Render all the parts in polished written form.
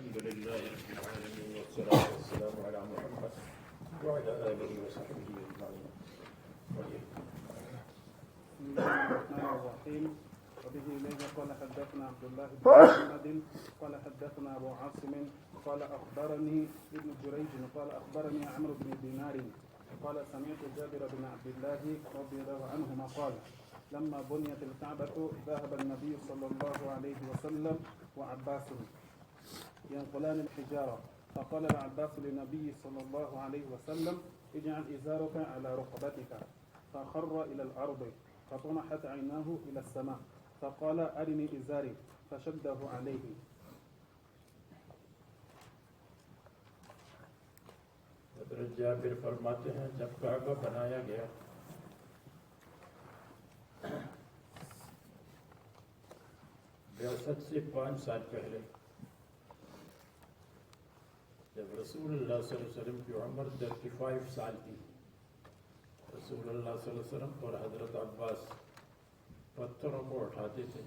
الحمد لله رب العالمين والصلاة والسلام على محمد وعلى آله وصحبه أجمعين. بسم الله الرحمن الرحيم. وبه إليه قال حدثنا عبد الله بن محمد قال حدثنا أبو عاصم قال أخبرني ابن جريج قال أخبرني عمرو بن دينار قال سمعت جابر بن عبد الله رضي الله عنهما قال لما بنيت الكعبة ذهب النبي صلى الله عليه وسلم وعباس ينقلان الحجارة، فقال العباس للنبي صلى الله عليه وسلم اجعل إزارك على ركبتك، فخر إلى الأرض فطمحت عيناه إلى السماء فقال أرني إزاري فشده عليه. حضرت جابر فرماتے ہیں جب کعبہ بنایا گیا بعثت سے 5 سال پہلے، جب رسول اللہ صلی اللہ علیہ وسلم کی عمر 35 سال تھی، رسول اللہ صلی اللہ علیہ وسلم اور حضرت عباس پتھروں کو اٹھاتے تھے.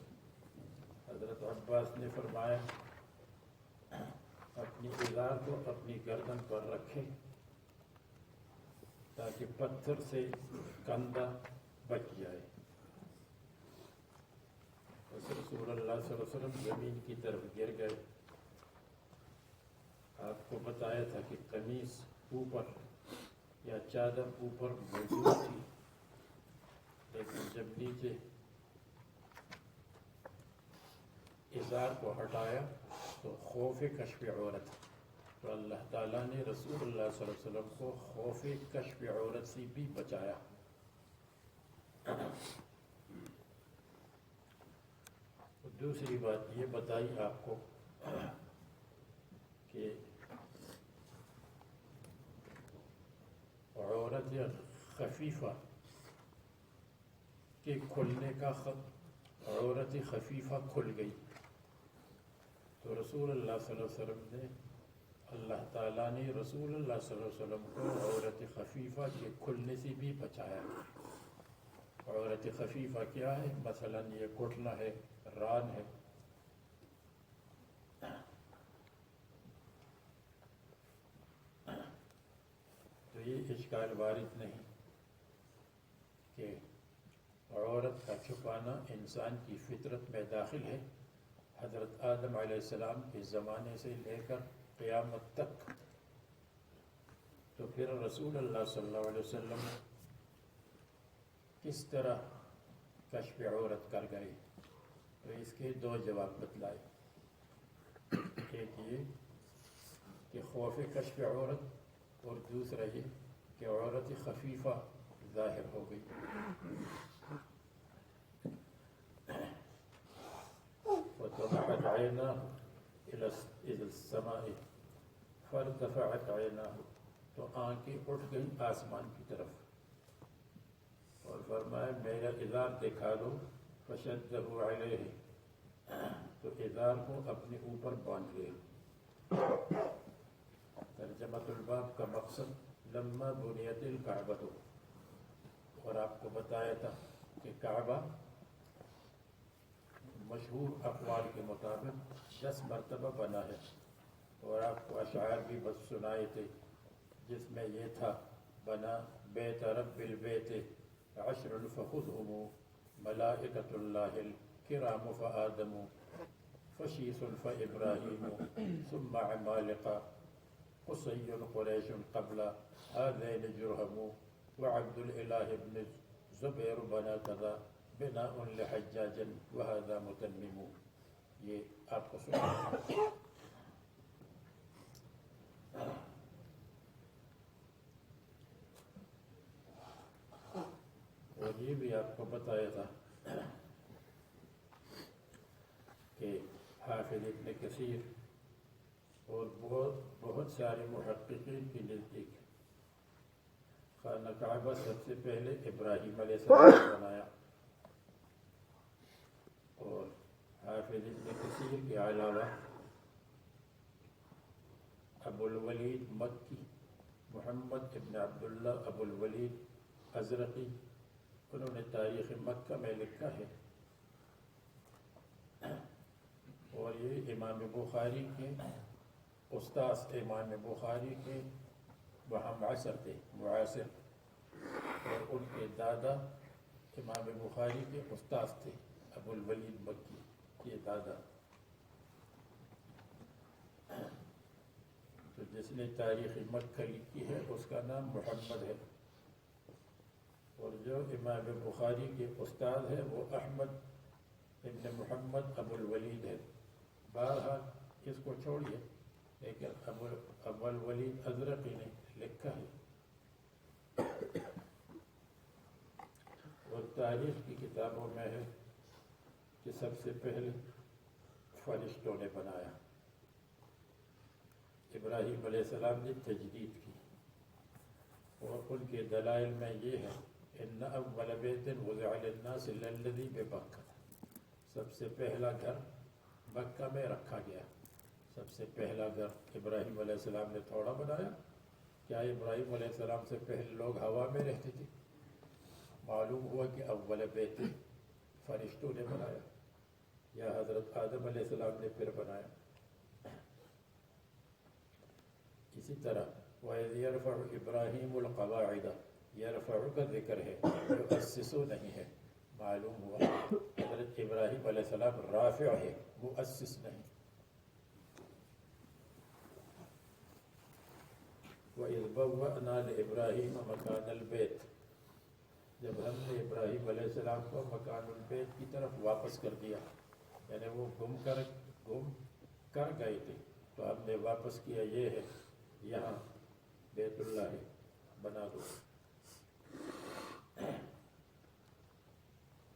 حضرت عباس نے فرمایا اپنی ازار کو اپنی گردن پر رکھیں تاکہ پتھر سے کندھا بچ جائے. رسول اللہ صلی اللہ علیہ وسلم زمین کی طرف گر گئے. آپ کو بتایا تھا کہ قمیص اوپر یا چادر اوپر موجود تھی، لیکن جب نیچے ازار کو ہٹایا تو خوف کشف عورت، تو اللہ تعالیٰ نے رسول اللہ صلی اللہ علیہ وسلم کو خوف کشف عورت سے بھی بچایا. دوسری بات یہ بتائی آپ کو کہ عورت خفیفہ کے کھلنے کا عورت خفیفہ کھل گئی تو رسول اللہ صلی اللہ علیہ وسلم نے اللہ تعالیٰ نے رسول اللہ صلی اللہ علیہ وسلم کو عورت خفیفہ کے کھلنے سے بھی بچایا. عورت خفیفہ کیا ہے؟ مثلا یہ گھٹنا ہے، ران ہے. تو یہ اشکال وارد نہیں کہ عورت کا چھپانا انسان کی فطرت میں داخل ہے. حضرت آدم علیہ السلام کے زمانے سے لے کر قیامت تک. تو پھر رسول اللہ صلی اللہ علیہ وسلم کس طرح کشف عورت کر گئے؟ تو اس کے 2 جواب بتلائے. ایک یہ کہ خوف کشف عورت، اور دوسرا یہ کہ عورت خفیفہ ظاہر ہو گئی. فطمحت عیناہ الی السماء فارتفعت عیناہ، تو آنکھیں اٹھ گئیں آسمان کی طرف، اور فرمایا میرا ازار دکھا دو. فشدہ علیہ، تو ازار کو اپنے اوپر باندھ لے. ترجمۃ الباب کا مقصد لما بنیت الکعبۃ، اور آپ کو بتایا تھا کہ کعبہ مشہور اقوال کے مطابق 10 مرتبہ بنا ہے، اور آپ کو اشعار بھی بس سنائے تھے جس میں یہ تھا بنا بیت رب البیت 10 فخذهم ملائکۃ اللہ الکرام فآدم فشیس فإبراہیم ثم عمالقہ قصی قریش قبل هذین جرہم وعبد الالہ بن زبیر بنا کذا بناء لحجاج وهذا متمم. یہ آپ کو سنا. اور یہ بھی آپ کو بتایا تھا کہ حافظ ابن کثیر اور بہت سارے محققین کی نزدیک خانہ کعبہ سب سے پہلے ابراہیم علیہ السلام نے بنایا، اور حافظ ابن کثیر کے علاوہ ابو الولید مکی، محمد ابن عبداللہ ابو الولید ازرقی، انہوں نے تاریخ مکہ میں لکھا ہے. اور یہ امام بخاری کے استاذ امام بخاری کے وہ ہم عصر تھے، معاصر، اور ان کے دادا امام بخاری کے استاذ تھے، ابو الولید مکی کے دادا۔ تو جس نے تاریخ مکہ لکھی ہے اس کا نام محمد ہے، اور جو امام بخاری کے استاد ہے وہ احمد ابن محمد ابو الولید ہے۔ بہرحال اس کو چھوڑیے، لیکن ابو الولید ازرقی نے لکھا ہے، اور تاریخ کی کتابوں میں ہے کہ سب سے پہلے فرشتوں نے بنایا، ابراہیم علیہ السلام نے تجدید کی، اور ان کے دلائل میں یہ ہے ان اول بیت وضع للناس للذی ببکہ، سب سے پہلا گھر مکہ میں رکھا گیا۔ سب سے پہلا گھر ابراہیم علیہ السلام نے تھوڑا بنایا، کیا ابراہیم علیہ السلام سے پہلے لوگ ہوا میں رہتے تھے؟ معلوم ہوا کہ اول بیت فرشتوں نے بنایا، یا حضرت آدم علیہ السلام نے پھر بنایا۔ اسی طرح وَإِذْ يَرْفَعُ إِبْرَاهِيمُ الْقَوَاعِدَ، یرفع کا ذکر ہے، یؤسسو نہیں ہے۔ معلوم ہوا حضرت ابراہیم علیہ السلام رافع ہے، مؤسس نہیں۔ وَإِذْ بَوَّأْنَا لِإِبْرَاهِيمَ مَكَانَ الْبَيْتِ، جب ہم نے ابراہیم علیہ السلام کو مکان البیت کی طرف واپس کر دیا، یعنی وہ گم کر گئے تھے، تو ہم نے واپس کیا، یہ ہے یہاں بیت اللہ ہے، بنا دو۔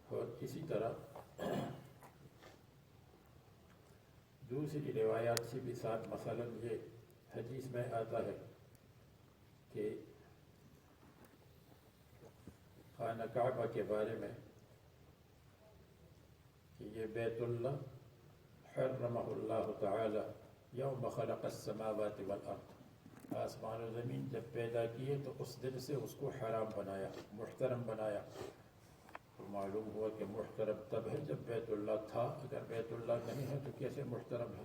اور اسی طرح دوسری روایات سے بھی ساتھ، مثلا یہ حدیث میں آتا ہے کہ خانہ کعبہ کے بارے میں کہ یہ بیت اللہ حرمہ اللہ تعالی یوم خلق السماوات والارض، آسمان و زمین جب پیدا کیے تو اس دن سے اس کو حرام بنایا، محترم بنایا۔ تو معلوم ہوا کہ محترم تب ہے جب بیت اللہ تھا، اگر بیت اللہ نہیں ہے تو کیسے محترم ہے؟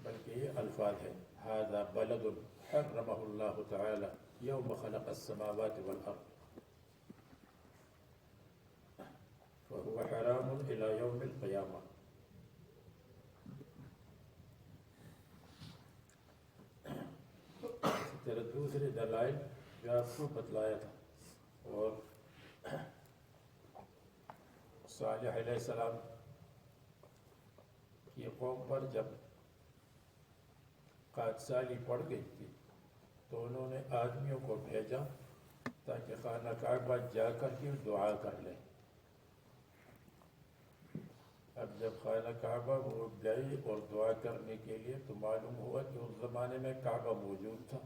بلکہ یہ الفاظ ہے ھذا بلد حرمہ اللہ تعالی یوم خلق السماوات والارض فهو حرام الى یوم القیامہ۔ اسی طرح دوسرے دلائل جو آپ کو بتلایا تھا، اور صالح علیہ السلام کی قوم پر جب قادسالی پڑ گئی تھی تو انہوں نے آدمیوں کو بھیجا تاکہ خانہ کعبہ جا کر کے دعا کر لیں۔ اب جب خانہ کعبہ وہ گئے اور دعا کرنے کے لیے تو معلوم ہوا کہ اس زمانے میں کعبہ موجود تھا،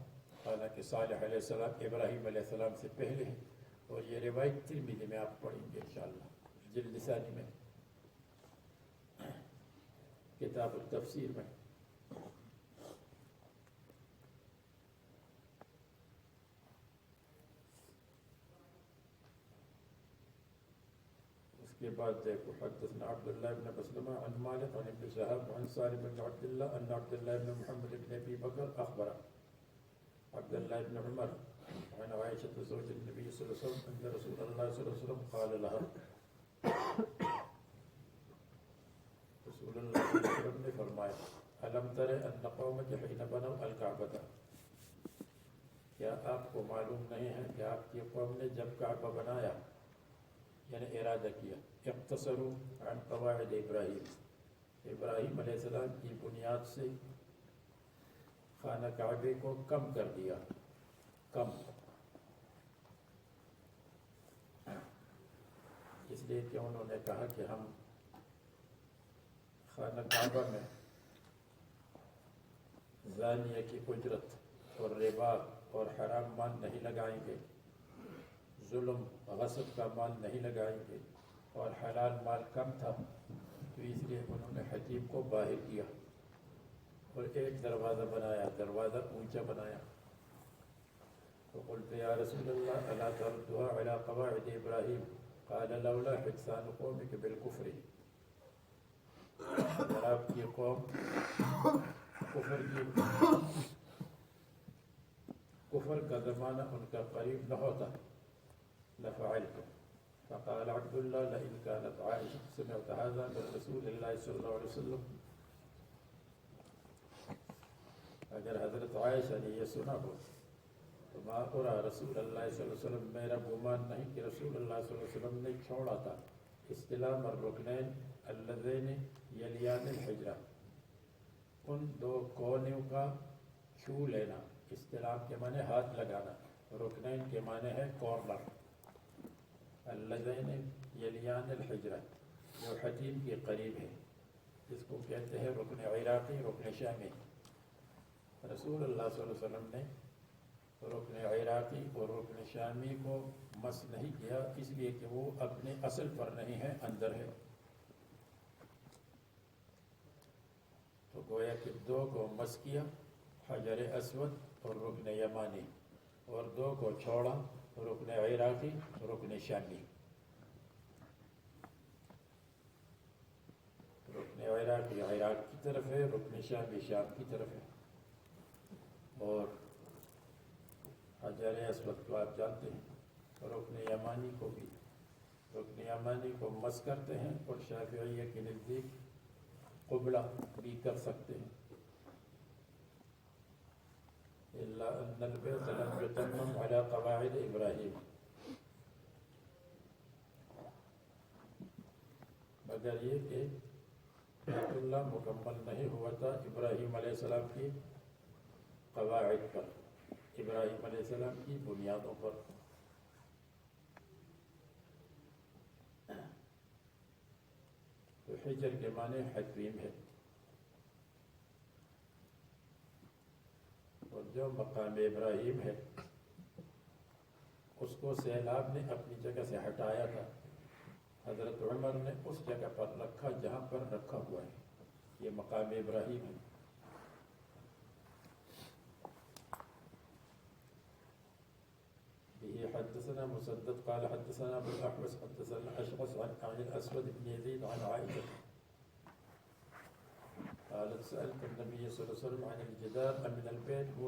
حالانکہ صالح علیہ السلام ابراہیم علیہ السلام سے پہلے ہے، اور یہ روایت ترمذی میں آپ پڑھیں گے انشاءاللہ، جلد ثانی میں، کتاب التفسیر میں۔ اس کے بعد دیکھو حدثنا عبداللہ بن مسلمہ عن مالک عن ابن شہاب عن سالم بن عبداللہ ان عبداللہ بن محمد بن ابی بکر اخبر عبداللہ بن عمر عن عائشة زوج النبي صلی اللہ علیہ وسلم ان رسول اللہ صلی اللہ علیہ وسلم قال لها، رسول اللہ صلی اللہ علیہ وسلم نے فرمایا الم تر ان قومک حین بنوا الکعبۃ، کیا آپ کو معلوم نہیں ہے کہ آپ کی قوم نے جب کعبہ بنایا، یعنی ارادہ کیا، اقتصروا عن قواعد ابراہیم، ابراہیم علیہ السلام کی بنیاد سے خانہ کعبے کو کم کر دیا، کم، اس لیے کہ انہوں نے کہا کہ ہم خانہ کعبہ میں زانیہ کی اجرت اور ربا اور حرام مال نہیں لگائیں گے، ظلم غصب کا مال نہیں لگائیں گے، اور حلال مال کم تھا، تو اس لیے انہوں نے حتیم کو باہر کیا اور ایک دروازہ بنایا، دروازہ اونچا بنایا۔ فقلت یا رسول اللہ الا تردوها على قواعد ابراہیم قال لولا حدثان قومك بالکفر، اگر آپ کی قوم کفر کا زمانہ ان کا قریب نہ ہوتا لفعلت. فقال عبد الله لئن كانت عائشة سمعت هذا من رسول الله صلى الله عليه وسلم. اگر حضرت عائشہ نے یہ سنا ہو تو ما ارى رسول اللہ صلی اللہ علیہ وسلم، میرا گمان نہیں کہ رسول اللہ صلی اللہ علیہ وسلم نے چھوڑا تھا استلام الرکنین اللذین یلیان الحجرہ، ان دو کونوں کا چھو لینا. استلام کے معنی ہاتھ لگانا، رکنین کے معنی ہے کارنر. اللذین یلیان الحجرہ جو حتیم کے قریب ہے، جس کو کہتے ہیں رکن عراقی، رکن شامی. رسول اللہ صلی اللہ علیہ وسلم نے رکن عراقی اور رکن شامی کو مس نہیں کیا، اس لیے کہ وہ اپنے اصل پر نہیں ہے، اندر ہے. تو گویا کہ دو کو مس کیا، حجر اسود اور رکن یمانی، اور دو کو چھوڑا، رکن عراقی، رکن شامی. رکن عراقی عراق کی طرف ہے، رکن شامی شام کی طرف ہے. اور حجر اسود کو آپ جانتے ہیں، رکن یمانی کو بھی، رکن یمانی کو مس کرتے ہیں، اور شافعیہ کے نزدیک قبلہ بھی کر سکتے ہیں. الا ان البیت لم یتمم علی قواعد ابراہیم، مگر یہ کہ بیت اللہ مکمل نہیں ہوا تھا ابراہیم علیہ السلام کی قواعد پر، ابراہیم علیہ السلام کی بنیادوں پر. تو حجر کے معنی حتیم ہے، اور جو مقام ابراہیم ہے اس کو سیلاب نے اپنی جگہ سے ہٹایا تھا. حضرت عمر نے اس جگہ پر رکھا جہاں پر رکھا ہوا ہے، یہ مقام ابراہیم ہے. به حدثنا مسدد قال حدثنا ابو الاحوص حدثنا اشعث عن الاسود بن يزيد عن عائشة قالت سألت النبي صلی اللہ علیہ وسلم عن الجدار من البيت هو،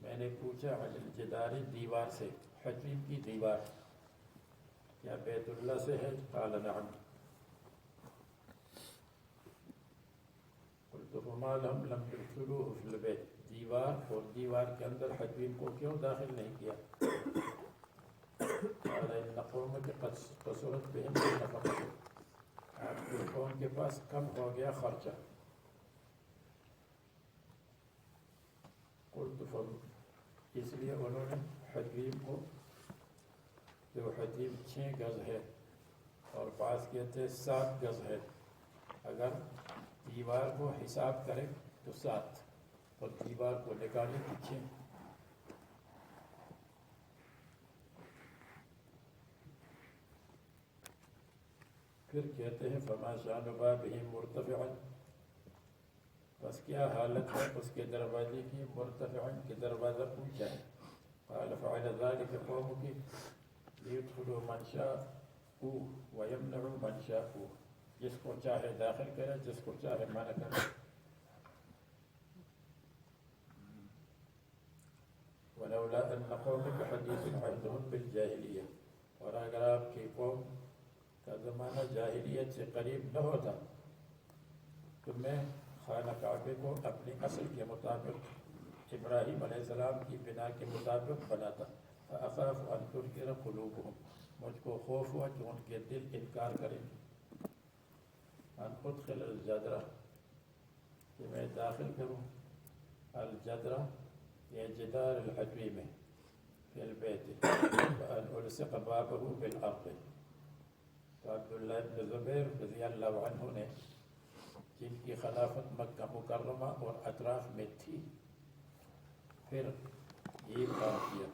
میں نے پوچھا عن الجدار دیوار سے، حتیم کی دیوار کیا بیت اللہ سے ہے؟ قال نعم. قلت فما لهم لم يدخلوه في البيت، دیوار اور دیوار کے اندر حتیم کو کیوں داخل نہیں کیا؟ قال ان قومك قد قصرت بهم النفقة، آپ کے قوم کے پاس کم ہو گیا خرچہ. قلت فم، اس لیے انہوں نے حتیم کو، جو حتیم 6 گز ہے اور بعض کہتے 7 گز ہے، اگر دیوار کو حساب کرے تو 7 اور دیوار کو نکالے تو 6. پھر کہتے ہیں فما شان بابہ مرتفعا، بس کیا حالت ہے اس کے دروازے کی، مرتفعا کہ دروازہ اونچا ہے. قال فعل ذلك قومك ليدخلوا من شاءوا ويمنعوا من شاءوا، جس کو چاہے داخل کرے، جس کو چاہے منع کرے. ولولا ان قومك حديث عهدهم بالجاہلیہ، اور اگر آپ کی قوم کا زمانہ جاہلیت سے قریب نہ ہوتا تو میں خانہ کعبے کو اپنے اصل کے مطابق، ابراہیم علیہ السلام کی بنا کے مطابق بناتا. فاخاف ان تنکر قلوبهم، مجھ کو خوف ہوا کہ ان کے دل انکار کریں گے. ان ادخل الجدرہ، کہ میں داخل کروں الجدرہ یہ جدار الحتیم فی البیت، وان الصق بابہ بالارض. تو عبداللہ ابن زبیر رضی اللہ عنہ نے، جن کی خلافت مکہ مکرمہ اور اطراف میں تھی، پھر یہ کام کیا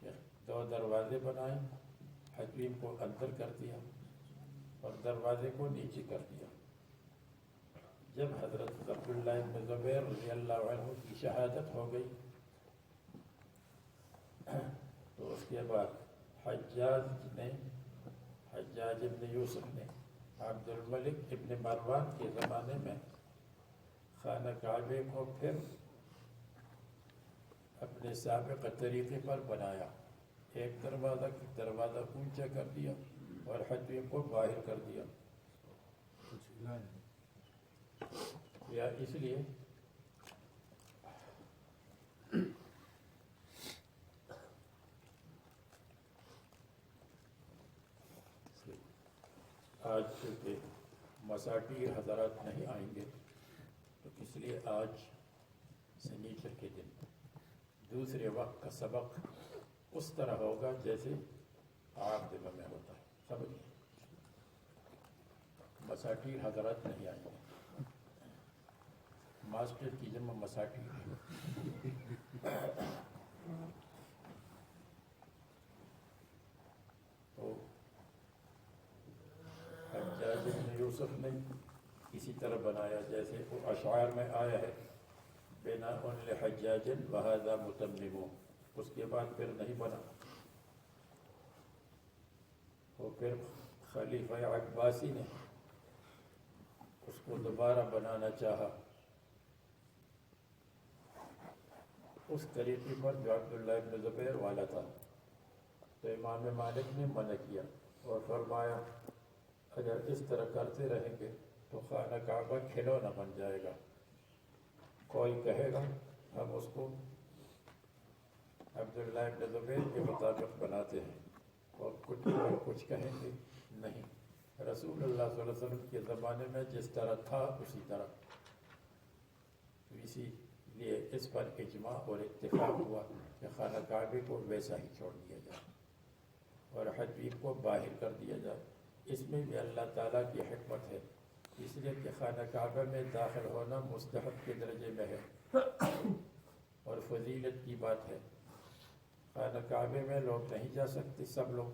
کہ 2 دروازے بنائے، حتیم کو اندر کر دیا اور دروازے کو نیچے کر دیا. جب حضرت عبداللہ ابن زبیر رضی اللہ عنہ کی شہادت ہو گئی تو اس کے بعد حجاج ابن یوسف نے عبد الملک ابن مروان کے زمانے میں خانہ کعبے کو پھر اپنے سابق طریقے پر بنایا، ایک دروازہ اونچا کر دیا اور حجم کو باہر کر دیا، یا اس لیے آج چونکہ مساٹیر حضرات نہیں آئیں گے تو اس لیے آج سنیچر کے دن دوسرے وقت کا سبق اس طرح ہوگا جیسے عام دنوں میں ہوتا ہے، سمجھیں، مساٹیر حضرات نہیں آئیں گے، ماسٹر کی جمع مساٹیر ہے۔ تو حجاج بن یوسف نے اسی طرح بنایا جیسے وہ اشعار میں آیا ہے، بنا لحجاج وہذا متمم، اس کے بعد پھر نہیں بنا، وہ پھر خلیفہ عباسی نے اس کو دوبارہ بنانا چاہا اس طریقے پر جو عبداللہ ابن زبیر والا تھا، تو امام مالک نے منع کیا اور فرمایا اگر اس طرح کرتے رہیں گے تو خانہ کعبہ کھلونا بن جائے گا، کوئی کہے گا ہم اس کو عبداللہ ابن زبیر کے مطابق بناتے ہیں، اور کچھ کہیں گے نہیں، رسول اللہ صلی اللہ علیہ وسلم کے زمانے میں جس طرح تھا اسی طرح، تو اسی لیے اس پر اجماع اور اتفاق ہوا کہ خانہ کعبے کو ویسا ہی چھوڑ دیا جائے اور حجم کو باہر کر دیا جائے۔ اس میں بھی اللہ تعالیٰ کی حکمت ہے، اس لیے کہ خانہ کعبہ میں داخل ہونا مستحب کے درجے میں ہے اور فضیلت کی بات ہے۔ خانہ کعبے میں لوگ نہیں جا سکتے، سب لوگ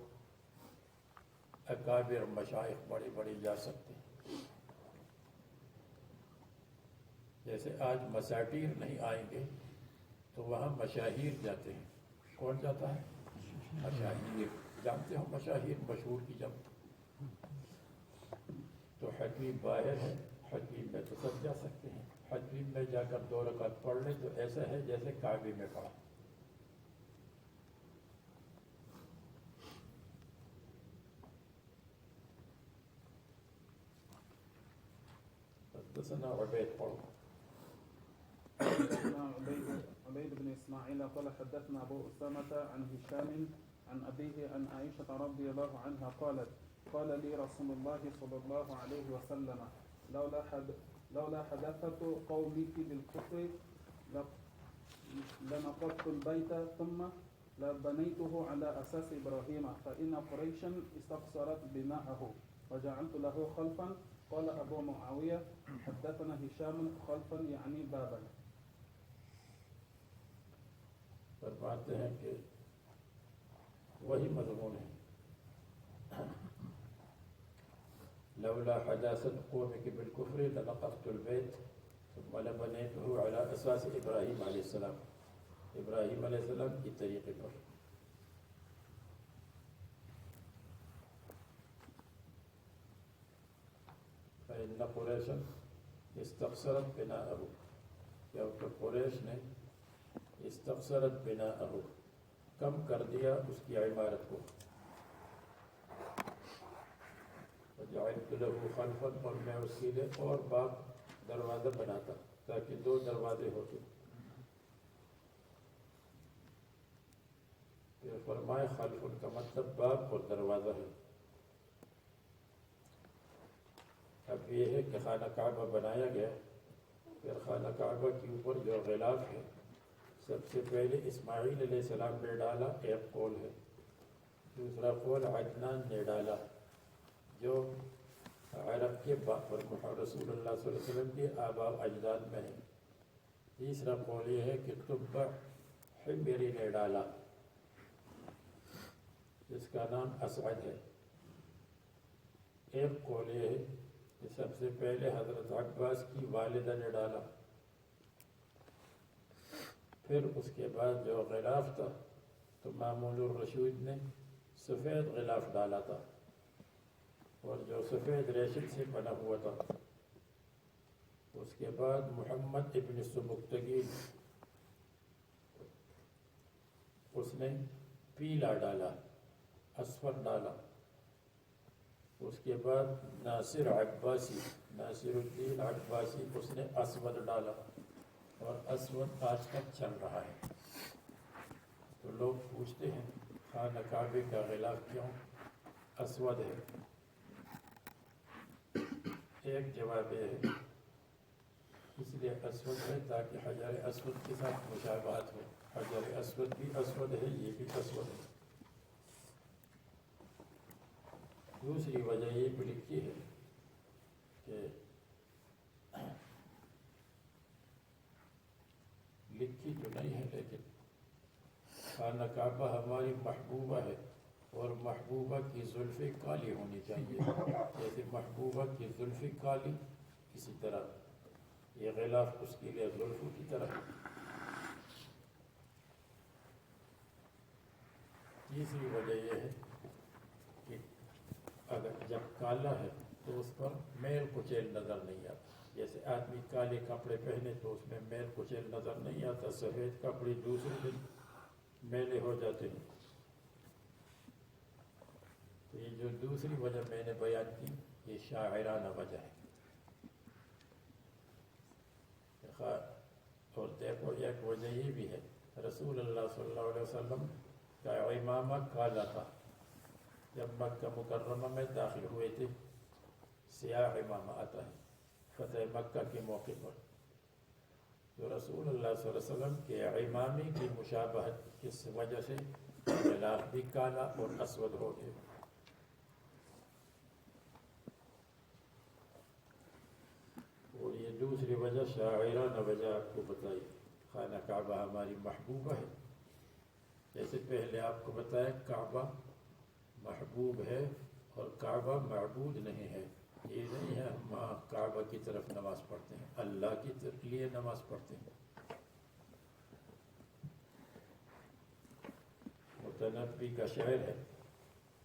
اکابر مشائخ بڑے بڑے جا سکتے ہیں، جیسے آج مساٹیر نہیں آئیں گے تو وہاں مشاہیر جاتے ہیں، کون جاتا ہے؟ مشاہیر، جانتے ہو مشاہیر مشہور کی جمع، تو حجم باہر ہے، حجم میں تو سب جا سکتے ہیں، حجم میں جا کر 2 رکعت پڑھ لیں تو ایسا ہے جیسے کعبے میں پڑھا۔ حدثنا عبید پڑھو۔ حدثنا عبيد بن إسماعيل قال حدثنا أبو أسامة عن هشام عن أبيه عن عائشة رضي الله عنها قالت قال لي رسول الله صلى الله عليه وسلم لولا حدثة قومك بالكفر لنقضت البيت ثم لبنيته على أساس إبراهيم فإن قريشا استقصرت بناءه وجعلت له خلفا قال أبو معاوية حدثنا هشام خلفا يعني بابا۔ فرماتے ہیں کہ وہی مضمون ہے، لولا حداثت قومك بالكفر لنقضت البيت ثم لبنيته على اساس ابراہیم علیہ السلام، ابراہیم علیہ السلام کی طریقے پر۔ فإن قریشا استقصرت بناءه، کیونکہ قریش نے استقصرت بناءه کم کر دیا اس کی عمارت کو، وجعلت له خلفا، اور میں اس کے لیے اور باب دروازہ بناتا تاکہ 2 دروازے ہوتے۔ پھر فرمائے خلف کا مطلب باب اور دروازہ ہے۔ اب یہ ہے کہ خانہ کعبہ بنایا گیا، پھر خانہ کعبہ کے اوپر جو غلاف ہے سب سے پہلے اسماعیل علیہ السلام نے ڈالا، ایک قول ہے، دوسرا قول عدنان نے ڈالا جو عرب کے رسول اللہ صلی اللہ علیہ وسلم کے آباء و اجداد میں ہے، تیسرا قول یہ ہے کہ تبع حمری نے ڈالا جس کا نام اسعد ہے، ایک قول یہ ہے کہ سب سے پہلے حضرت عباس کی والدہ نے ڈالا، پھر اس کے بعد جو غلاف تھا تو مامون الرشید نے سفید غلاف ڈالا تھا، اور جو سفید ریشم سے بنا ہوا تھا. اس کے بعد محمد ابن سبکتگین اس نے پیلا ڈالا، اصفر ڈالا. اس کے بعد ناصر عباسی، ناصر الدین عباسی، اس نے اسود ڈالا، اور اسود آج تک چل رہا ہے. تو لوگ پوچھتے ہیں خانہ کعبے کا غلاف کیوں اسود ہے؟ ایک جواب یہ ہے اس لیے اسود ہے تاکہ حجر اسود کے ساتھ مشابہت ہو. حجر اسود بھی اسود ہے، یہ بھی اسود ہے. دوسری وجہ یہ بھی لکھی ہے کہ لکھی تو نہیں ہے لیکن خانہ کعبہ ہماری محبوبہ ہے، اور محبوبہ کی زلفیں کالی ہونی چاہیے. جیسے محبوبہ کی زلفیں کالی، اسی طرح یہ غلاف اس کے لیے زلفوں کی طرح ہے. تیسری وجہ یہ ہے کہ اگر جب کالا ہے تو اس پر میل کچیل نظر نہیں آتا. جیسے آدمی کالے کپڑے پہنے تو اس میں میل کچیل نظر نہیں آتا. سفید کپڑے دوسرے دن میلے ہو جاتے ہیں. تو یہ جو دوسری وجہ میں نے بیان کی یہ شاعرانہ وجہ ہے. اور دیکھو ایک وجہ یہ بھی ہے، رسول اللہ صلی اللہ علیہ وسلم کا عمامہ کالا تھا. جب مکہ مکرمہ میں داخل ہوئے تھے سیاہ عمامہ آتا ہے فتح مکہ کے موقع پر. تو رسول اللہ صلی اللہ علیہ وسلم کے عمامے کی مشابہت کس وجہ سے غلاف بھی کالا اور اسود ہو گئے. اور یہ دوسری وجہ شاعرانہ وجہ آپ کو بتائی. خانہ کعبہ ہماری محبوبہ ہے. جیسے پہلے آپ کو بتایا کعبہ محبوب ہے اور کعبہ معبود نہیں ہے. یہ نہیں ہے ہم وہاں کعبہ کی طرف نماز پڑھتے ہیں، اللہ کی لیے نماز پڑھتے ہیں. متنبی کا شعر ہے،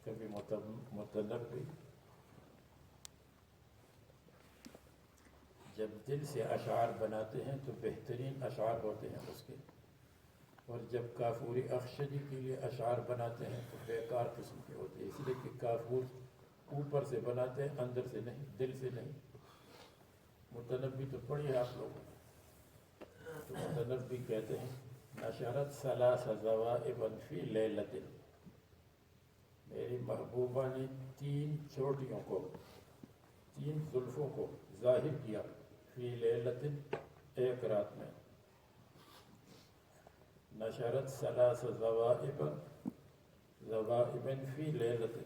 کبھی متنبی جب دل سے اشعار بناتے ہیں تو بہترین اشعار ہوتے ہیں اس کے، اور جب کافوری اخشدی کے لیے اشعار بناتے ہیں تو بیکار قسم کے ہوتے ہیں. اس لیے کہ کافور اوپر سے بناتے ہیں، اندر سے نہیں، دل سے نہیں. متنبی تو پڑھیے آپ لوگ. تو متنبی کہتے ہیں نشرت ثلاث ذوائب فی لیلۃ، میری محبوبہ نے 3 چوٹیوں کو، 3 زلفوں کو ظاہر کیا فی لیلۃ، ایک رات میں. نشرت ثلاث ذوائب فی لیلۃ،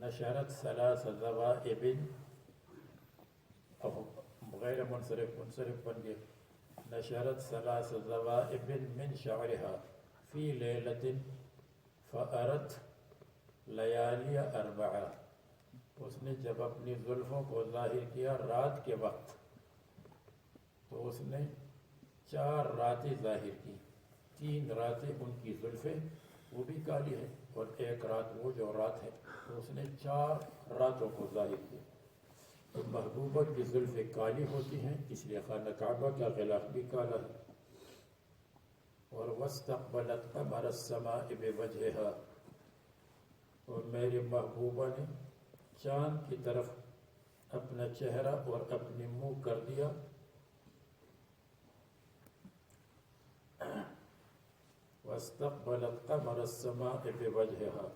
نشرت ثلاث ذوائب، غیر منصرف بن گئے. نشرت ثلاث ذوائب من شعرها فی لیلۃ فأرت لیالی 4. اس نے جب اپنی زلفوں کو ظاہر کیا رات کے وقت تو اس نے 4 راتیں ظاہر کی. 3 راتیں ان کی زلفیں وہ بھی کالی ہے، اور ایک رات وہ جو رات ہے تو اس نے 4 راتوں کو ظاہر کیا. تو محبوبہ کی زلفیں کالی ہوتی ہیں، اس لیے خانہ کعبہ کا غلاف بھی کالا ہے. اور واستقبلت قمر السماء بوجهها، اور میری محبوبہ نے چاند کی طرف اپنا چہرہ اور اپنی منہ کر دیا. واستقبلت قمر السماء بوجهها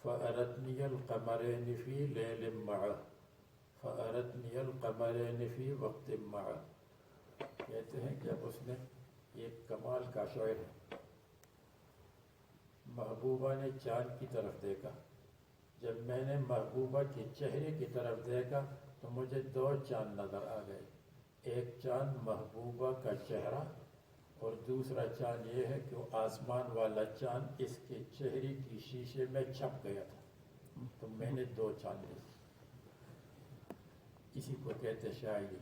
فأرتني القمرين في ليل معه فأرتني القمرين في وقت معه. کہتے ہیں کہ اب اس نے ایک کمال کا شعر ہے. محبوبہ نے چاند کی طرف دیکھا. جب میں نے محبوبہ کے چہرے کی طرف دیکھا تو مجھے 2 چاند نظر آ گئے. ایک چاند محبوبہ کا چہرہ، اور دوسرا چاند یہ ہے کہ وہ آسمان والا چاند اس کے چہرے کی شیشے میں چھپ گیا تھا. تو میں نے 2 چاند دیکھے. اسی کو کہتے شاعری.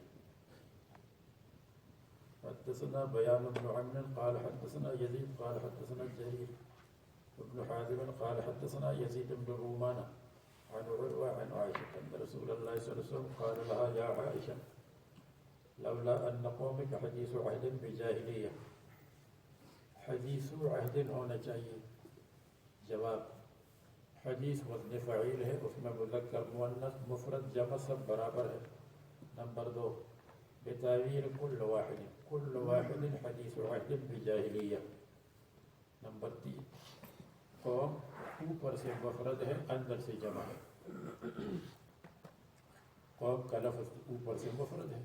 حدثنا بیان بن عمرو قال حدثنا یزید قال حدثنا جریر ابن حازم قال حدثنا يزيد بن رومان عن عروة عن عائشة أن رسول الله صلى الله عليه وسلم قال لها يا عائشة لولا أن قومك حديث عهد بجاهلية حديث عهد ہونا چاہیے. جواب حدیث وزن فعیل ہے، اس میں مذکر مؤنث مفرد جمع سب برابر ہے. نمبر 2 بتعبیر كل واحد حدیث عہد بجاہلیہ. نمبر 3 قوم اوپر سے مفرد ہے اندر سے جمع ہے. قوم کا لفظ اوپر سے مفرد ہے.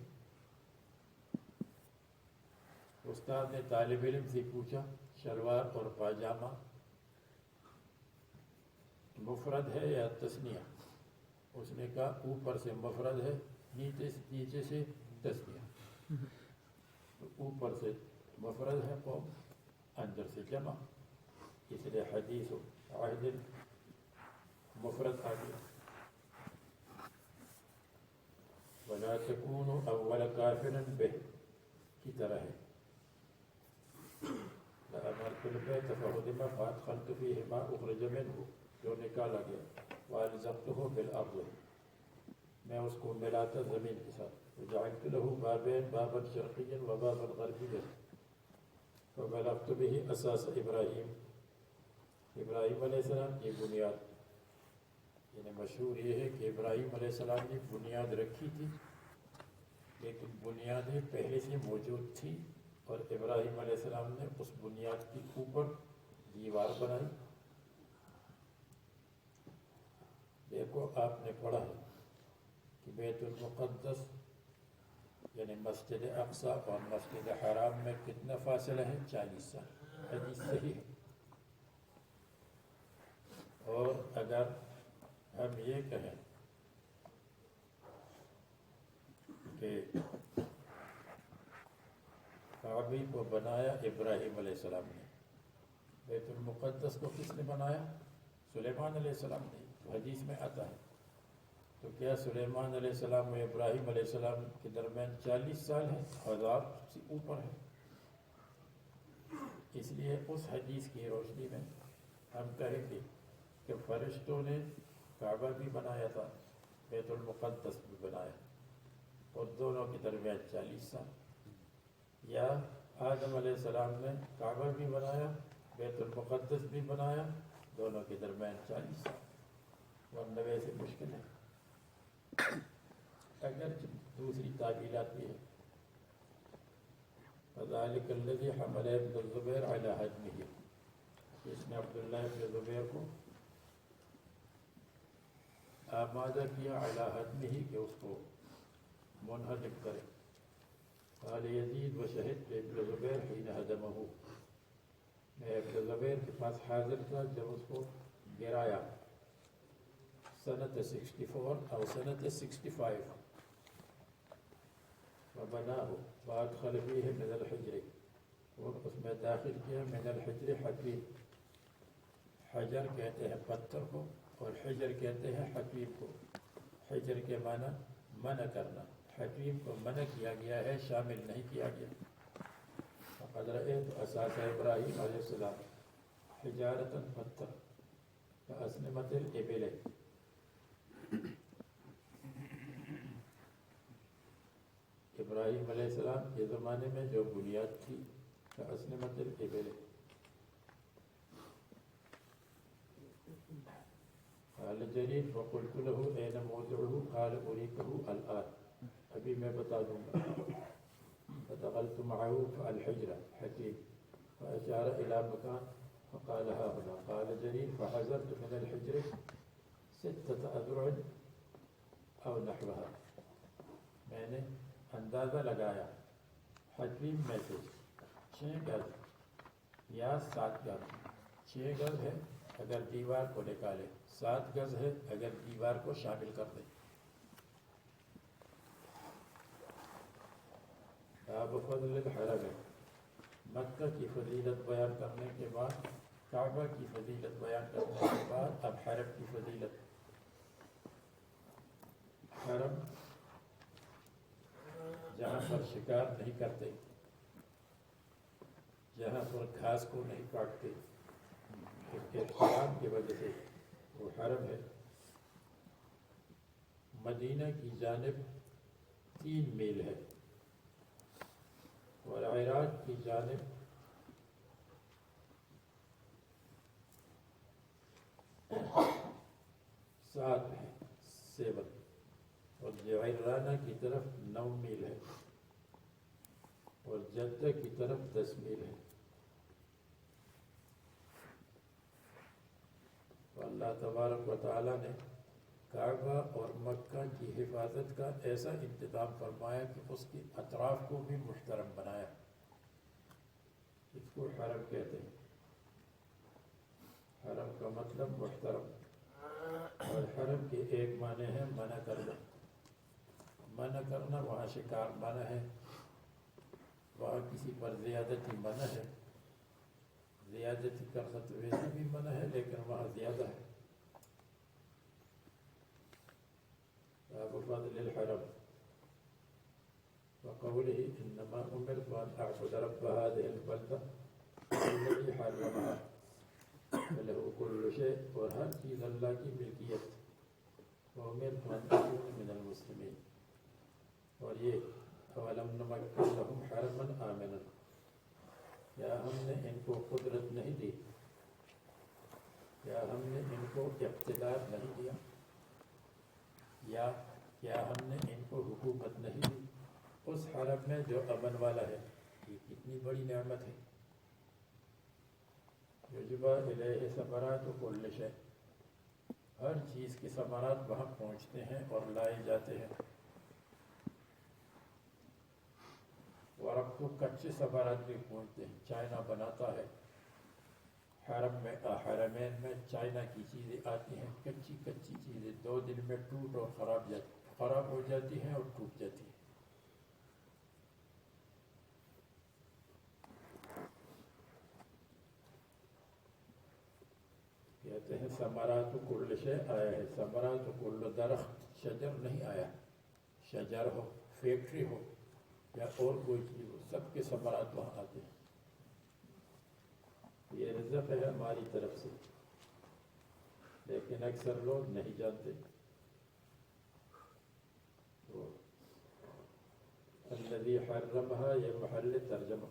استاد نے طالب علم سے پوچھا شلوار اور پاجامہ مفرد ہے یا تثنیہ؟ اس نے کہا اوپر سے مفرد ہے، نیچے سے تثنیہ. اوپر سے مفرد ہے قوم، اندر سے جمع، اس لیے حدیث عہد مفرد آ گیا. ولا تكونوا اول کافر به کی طرح ہے. لأمرت البيت فهدم فأدخلت فيه ما أخرج منه، جو نکالا گیا. وألزقته بالأرض، میں اس کو ملاتا زمین کے ساتھ. وجعلت له بابين، بابا شرقيا وبابا غربيا. فبلغت به أساس إبراهيم، ابراہیم علیہ السلام کی بنیاد. یعنی مشہور یہ ہے کہ ابراہیم علیہ السلام نے بنیاد رکھی تھی، لیکن بنیادیں پہلے سے موجود تھی اور ابراہیم علیہ السلام نے اس بنیاد کے اوپر دیوار بنائی. دیکھو آپ نے پڑھا ہے کہ بیت المقدس یعنی مسجد اقصی اور مسجد حرام میں کتنا فاصلہ ہے؟ 40 سال. حدیث صحیح ہے. اور اگر ہم یہ کہیں کہ کعبے کو بنایا ابراہیم علیہ السلام نے، بیت المقدس کو کس نے بنایا؟ سلیمان علیہ السلام نے. تو حدیث میں آتا ہے. تو کیا سلیمان علیہ السلام و ابراہیم علیہ السلام کے درمیان 40 سال ہے؟ 1000 سے اوپر ہے. اس لیے اس حدیث کی روشنی میں ہم کہیں گے کہ فرشتوں نے کعبہ بھی بنایا تھا، بیت المقدس بھی بنایا، اور دونوں کے درمیان 40 سال. یا آدم علیہ السلام نے کعبہ بھی بنایا، بیت المقدس بھی بنایا، دونوں کے درمیان 40 سال. ورنہ ویسے مشکل ہے. اگر دوسری تعبیرات بھی ہے. فذلك الذي حمل ابن الزبير على هدمه، اس نے عبداللہ ابن زبیر کو آمادہ کیا علی ہدمہ کہ اس کو منہدم کرے. قال یزید وشہدت ابن زبیر حین ہدمہ، میں ابن زبیر کے پاس حاضر تھا جب اس کو گرایا. سنت 64 اور سنت 65. وبناه وادخل فيه من الحجر، اور اس میں داخل کیا من الحجر حجر. حجر کہتے ہیں پتھر کو اور حجر کہتے ہیں حکیم کو. حجر کے معنی منع کرنا، حکیم کو منع کیا گیا ہے، شامل نہیں کیا گیا. فقد رأيت أساس إبراهيم علیہ السلام حجارة پتھر كأسنمة الإبل. ابراہیم علیہ السلام کے زمانے میں جو بنیاد تھی كأسنمة الإبل. قال جرير فقلت له أين موضعه؟ قال أريكه الآن، ابھی میں بتا دوں گا. فدخلت معه الحجرة حكيم فأشار إلى مكان فقال ها هنا. قال جرير فحذرت من الحجر 6 أذرع أو نحوها، میں نے اندازہ لگایا حکیم میں سے 6 گز یا 7 گز. 6 گز ہے اگر دیوار کو نکالے، 7 گز ہے اگر دیوار کو شامل کر دے. باب فضل الحرم، مکہ کی فضیلت بیان کرنے کے بعد، کعبہ کی فضیلت بیان کرنے کے بعد اب حرم کی فضیلت. حرم جہاں پر شکار نہیں کرتے، جہاں پر گھاس کو نہیں کاٹتے، احترام کی وجہ سے وہ حرم ہے۔ مدینہ کی جانب 3 میل ہے اور عراق کی جانب 7 ہے، 7، اور جعرانہ کی طرف 9 میل ہے اور جدہ کی طرف 10 میل ہے۔ تو اللہ تبارک و تعالیٰ نے کعبہ اور مکہ کی حفاظت کا ایسا انتظام فرمایا کہ اس کے اطراف کو بھی محترم بنایا، اس کو حرم کہتے ہیں۔ حرم کا مطلب محترم، اور حرم کے ایک معنی ہے منع کرنا۔ منع کرنا، وہاں شکار منع ہے، وہاں کسی پر زیادتی منع ہے۔ زیادتی کرنا تو ویسے بھی منع ہے، لیکن وہاں زیادہ ہے۔ باب فضل الحرم وقوله انما امرت ان اعبد رب هذه البلدة الذي حرمها وله كل شيء، اور ہر چیز اللہ کی ملکیت، وامرت ان اكون من المسلمین۔ اور یہ اولم نمکن لهم حرما آمنا، کیا ہم نے ان کو قدرت نہیں دی، کیا ہم نے ان کو اقتدار نہیں دیا، یا کیا ہم نے ان کو حکومت نہیں دی اس حرم میں جو امن والا ہے؟ یہ کتنی بڑی نعمت ہے۔ یجبا الیہ ثمرات کل شیء، ہر چیز کے ثمرات وہاں پہنچتے ہیں اور لائے جاتے ہیں۔ اور اب تو کچے ثمرات بھی پہنچتے ہیں، چائنا بناتا ہے حرم میں، حرمین میں چائنا کی چیزیں آتی ہیں، کچی کچی چیزیں 2 دن میں ٹوٹ اور خراب ہو جاتی ہیں اور ٹوٹ جاتی ہیں۔ کہتے ہیں ثمرات کل شیء آیا ہے، ثمرات کل درخت، شجر نہیں آیا۔ شجر ہو، فیکٹری ہو یا اور کوئی چیز ہو، سب کے ثمرات وہاں آتے ہیں۔ یہ رزق ہے ہماری طرف سے، لیکن اکثر لوگ نہیں جانتے۔ تو الذي حرمها، یہ محل ترجمہ۔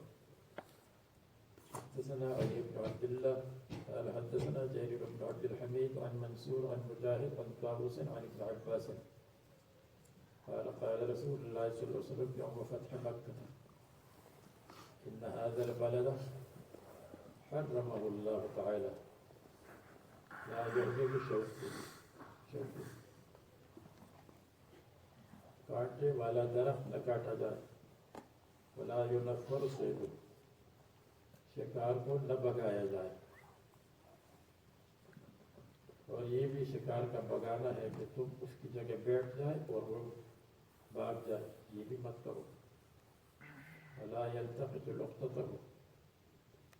حدثنا علي بن عبد الله قال حدثنا جرير بن عبد الحميد عن منصور عن مجاهد عن طاووس عن ابن عباس قال قال رسول الله صلى الله عليه وسلم يوم فتح مكة إن هذا البلد حرمه الله تعالى لا يعجب شوكه، کاٹنے والا درخت نہ کاٹا جائے، ولا ينفر صيده، شکار کو نہ بگایا جائے۔ اور یہ بھی شکار کا بگانا ہے کہ تم اس کی جگہ بیٹھ جائے اور وہ بھاگ جائے، یہ بھی مت کرو۔ ولا يلتقط لقطته،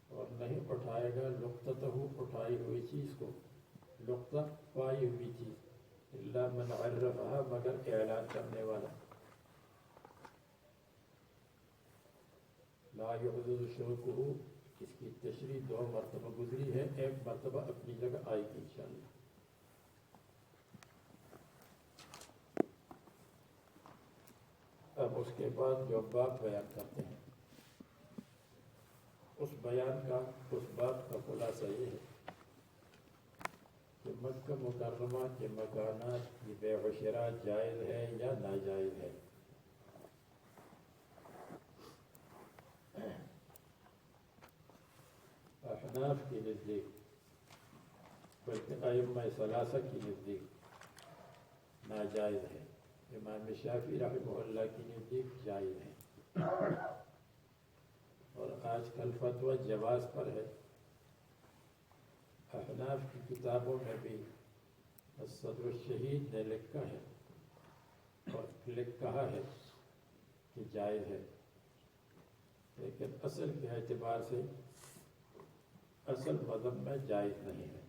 اور نہیں اٹھائے گا لقطته، اٹھائی ہوئی چیز کو، لقطہ پائی ہوئی چیز، الا من عرفها، مگر اعلان کرنے والا۔ لا يحدث شوكه، اس کی تشریح 2 مرتبہ گزری ہے، 1 مرتبہ اپنی جگہ آئے گی انشاءاللہ۔ اب اس کے بعد جو باب بیان کرتے ہیں، اس بیان کا، اس باب کا خلاصہ یہ ہے کہ مکہ مکرمہ کے مکانات کی بیع و شراء جائز ہے یا ناجائز ہے۔ احناف کی نزدیک، بلکہ ائمہ ثلاثہ کی نزدیک ناجائز ہے، امام شافعی رحمہ اللہ کی نزدیک جائز ہے، اور آج کل فتویٰ جواز پر ہے۔ احناف کی کتابوں میں بھی صدر الشہید نے لکھا ہے اور کہا ہے کہ جائز ہے، لیکن اصل کے اعتبار سے اصل مذہب میں جائز نہیں ہے۔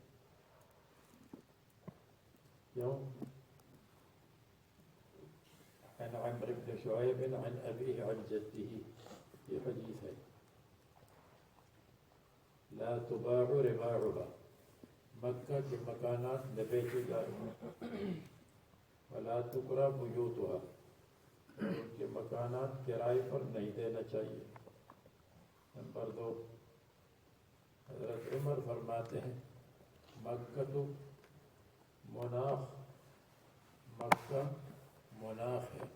کیوں؟ عن عمرو بن شعیب عن ابیہ عن جدہ، یہ حدیث ہے، لا تباع رباعها، مکہ کے مکانات نہ بیچے جائیں، ولا تکرہ بیوتھا، ان کے مکانات کرائے پر نہیں دینا چاہیے۔ نمبر 2، حضرت عمر فرماتے ہیں مکہ تو مناخ، مکہ مناخ ہے،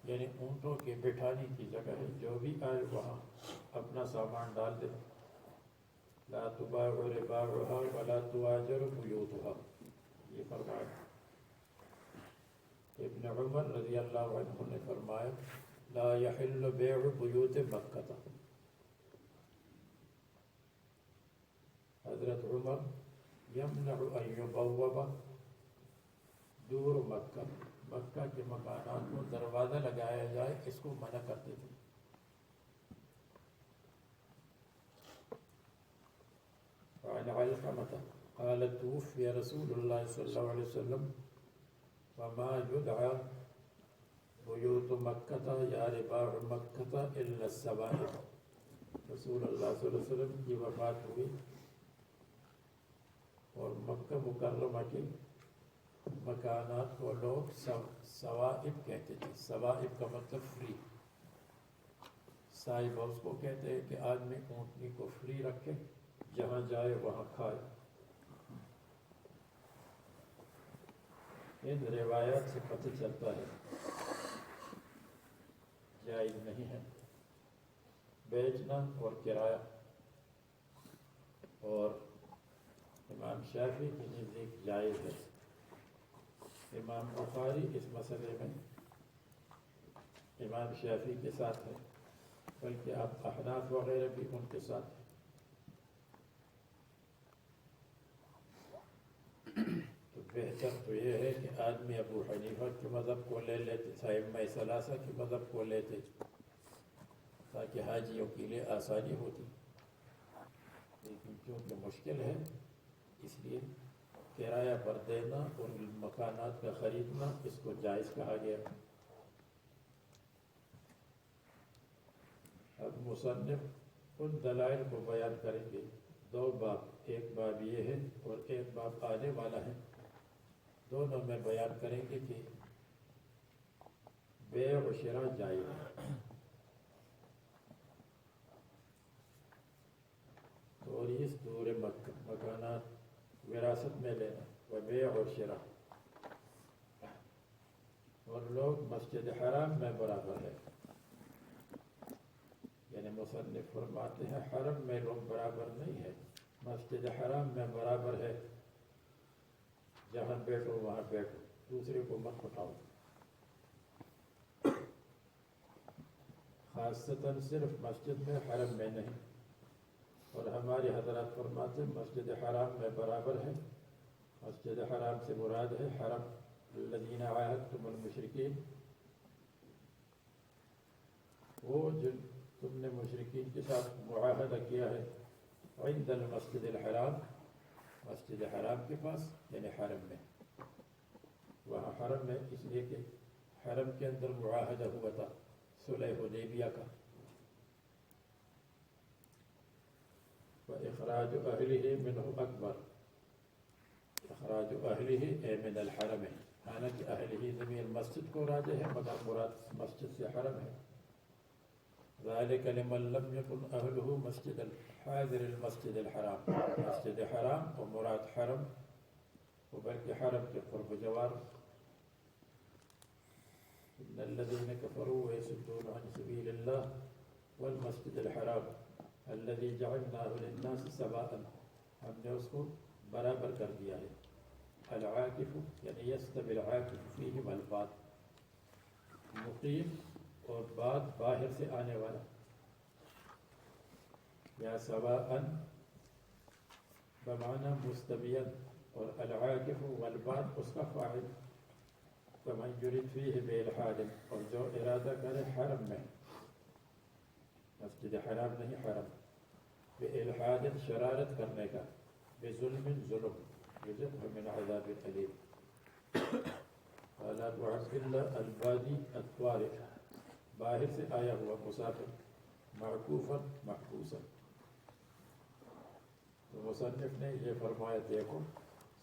یعنی اونٹوں کے بٹھانے کی جگہ ہے، جو بھی آئے وہاں اپنا سامان ڈال دے۔ لا تباع رباعها ولا تواجر بیوتها، یہ فرمایا۔ ابن عمر رضی اللہ عنہ نے فرمایا لا یحل بیع بیوت مکہ، حضرت عمر یمنع ان یبوب دور مکہ، مکہ کے مکانات کو دروازہ لگایا جائے، اس کو منع کرتے تھے۔ وعن علقمة قال توفي رسول الله صلى الله عليه وسلم وما يدعى بیوت مکہ یا رباع مکہ الا السوائب، رسول اللہ صلی اللہ علیہ وسلم کی وفات ہوئی اور مکہ مکرمہ کے مکانات کو لوگ سوائب کہتے تھے۔ سوائب کا مطلب فری، صاحب اس کو کہتے ہیں کہ آدمی اونٹنی کو فری رکھے، جہاں جائے وہاں کھائے۔ ان روایات سے پتہ چلتا ہے جائز نہیں ہے بیچنا اور کرایہ، اور امام شافعی کے نزدیک جائز ہے۔ امام بخاری اس مسئلے میں امام شافعی کے ساتھ ہے، بلکہ آپ احناف وغیرہ بھی ان کے ساتھ ہیں۔ تو بہتر تو یہ ہے کہ آدمی ابو حنیفہ کے مذہب کو لے لیتے، ائمہ ثلاثہ کے مذہب کو لیتے، تاکہ حاجیوں کے لیے آسانی ہوتی، لیکن کیونکہ مشکل ہے اس لیے کرایہ پر دینا اور مکانات کا خریدنا اس کو جائز کہا گیا۔ اب مصنف ان دلائل کو بیان کریں گے، 2 باب، ایک باب یہ ہے اور ایک باب آنے والا ہے، دونوں میں بیان کریں گے کہ بیع و شراء جائز ہے۔ توریث دور مکہ، مکانات وراثت میں لینا، و بیع و شراء، اور لوگ مسجد حرام میں برابر ہے، یعنی مصنف فرماتے ہیں حرم میں لوگ برابر نہیں ہے، مسجد حرام میں برابر ہے، جہاں بیٹھو وہاں بیٹھو، دوسرے کو مت اٹھاؤ، خاصتاً صرف مسجد میں، حرم میں نہیں۔ اور ہمارے حضرات فرماتے ہیں مسجد حرام میں برابر ہے، مسجد حرام سے مراد ہے حرم، الذین عاہدتم المشرکین، وہ جن تم نے مشرکین کے ساتھ معاہدہ کیا ہے، عند المسجد الحرام، مسجد حرام کے پاس یعنی حرم میں، وہاں حرم میں اس لیے کہ حرم کے اندر معاہدہ ہوا تھا صلح حدیبیہ کا۔ وَإِخْرَاجُ أَهْلِهِ مِنْهُ أَكْبَرُ، اخراج اہلہ اے من الحرم، حالانکہ اہلہ ضمیر مسجد کو راجع ہے مگر مراد مسجد سے حرم ہے۔ ذَلِكَ لِمَنْ لَمْ يَكُنْ أَهْلُهُ مسجد الحاضر المسجد الحرام، مسجد حرام و مراد حرم، و بلکہ حرم کے قرب جوار۔ إِنَّ الَّذِينَ كَفَرُوا وَيَصُدُّونَ عَنْ سَبِيلِ اللَّهِ وَالْمَسْجِدِ الْحَرَامِ الَّذِي جَعَلْنَاهُ لِلنَّاسِ سَوَاءً، ہم نے اس کو برابر کر دیا ہے۔ العاکف یعنی یستوی العاکف فیہ والباد، مقیم اور بعد باہر سے آنے والا، یا سواءً بمعنی مستویاً، اور العاکف والباد اس کا فاعل، فمن یرد فیہ بالحاد، اور جو ارادہ کرے حرم میں، مسجد حرام نہیں حرم، بالحاد شرارت کرنے کا، بظلم ظلم، یذقہ من عذاب الیم۔ قال ابو عبد اللہ البادی الطارق، باہر سے آیا ہوا مسافر، معکوفا محبوسا۔ تو مصنف نے یہ فرمایا دیکھو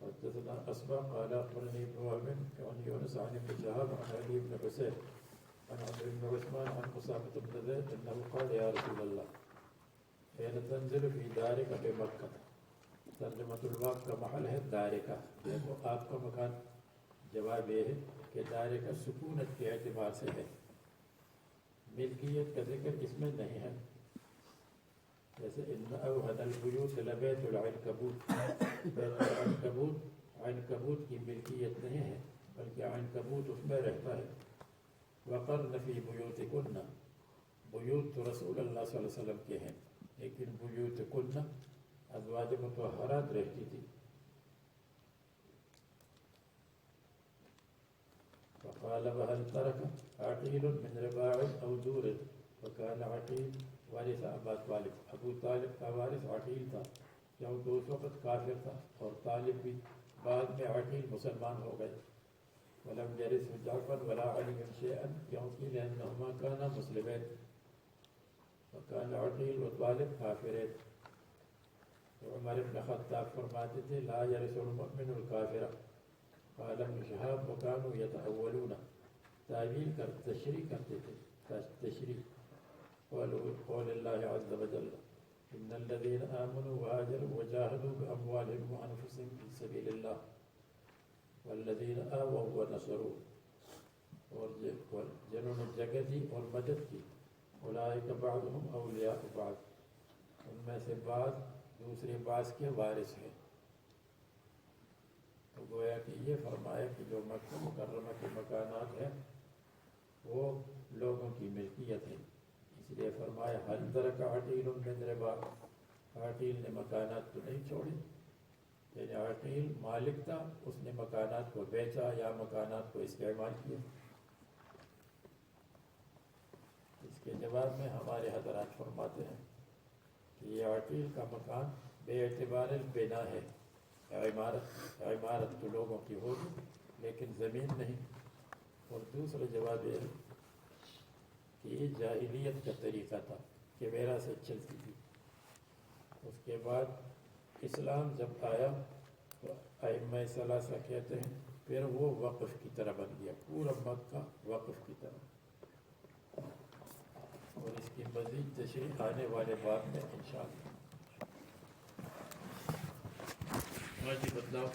حدثنا أسبق قال أخبرني ابن وهب عن يونس عن ابن شهاب عن علي بن حسين عن عمرو بن عثمان عن أسامة بن زيد أنه قال يا رسول الله حين تنزل في دارك بمكة. ترجمة الباب کا محل ہے دار کا، دیکھو آپ کا مکان، جواب یہ ہے کہ دار کا سکونت کے اعتبار سے ہے، ملکیت کا ذکر اس میں نہیں ہے۔ جیسے ان اوہد البیوت لبیت العنکبوت، بیت العنکبوت عنکبوت کی ملکیت نہیں ہے بلکہ عنکبوت اس میں رہتا ہے۔ وقرن فی بیوتکن، بیوت تو رسول اللہ صلی اللہ علیہ وسلم کے ہیں، لیکن بیوتکن ازواج مطہرات رہتی تھی۔ وقال وهل ترك عقيل من رباع او دور، وكان عقيل وارث ابا طالب، ابو طالب کا وارث عقیل تھا، کیونکہ اس وقت کافر تھا، اور طالب بھی بعد میں عقیل مسلمان ہو گئے۔ ولم يرث جعفر ولا علي شيئا کیونکہ لأنهما كانا مسلمين، وكان عقیل وطالب کافرين۔ عمر بن خطاب فرماتے تھے لا يرث المؤمن الكافر۔ قال ابن شهاب وكانوا يتأولون، تعویل کر تشریح کرتے تھے، تشریح قول اللہ عز وجل ان الذين آمنوا وهاجروا وجاهدوا بأموالهم وأنفسهم في سبيل الله والذين آووا ونصروا، اور جنہوں نے جگہ دی اور مدد کی، اولئک بعضهم اولیاء بعض، ان میں سے بعض دوسرے بعض کے وارث ہیں۔ تو گویا کہ یہ فرمایا کہ جو مکہ مکرمہ کے مکانات ہیں وہ لوگوں کی ملکیت ہے، اس لیے فرمایا حل ترک عقیل من ربا، عقیل نے مکانات تو نہیں چھوڑے، یعنی عقیل مالک تھا، اس نے مکانات کو بیچا یا مکانات کو استعمال کیا۔ اس کے جواب میں ہمارے حضرات فرماتے ہیں کہ یہ عقیل کا مکان بے اعتبار البنا ہے، عمارت تو لوگوں کی ہوگی لیکن زمین نہیں۔ اور دوسرا جواب یہ ہے کہ یہ جاہلیت کا طریقہ تھا کہ وراثت چلتی تھی، اس کے بعد اسلام جب آیا تو ائمہ ثلاثہ کہتے ہیں پھر وہ وقف کی طرح بن گیا، پورا مکہ وقف کی طرح۔ اور اس کی مزید تشریح آنے والے باب میں انشاءاللہ۔ بدلاؤ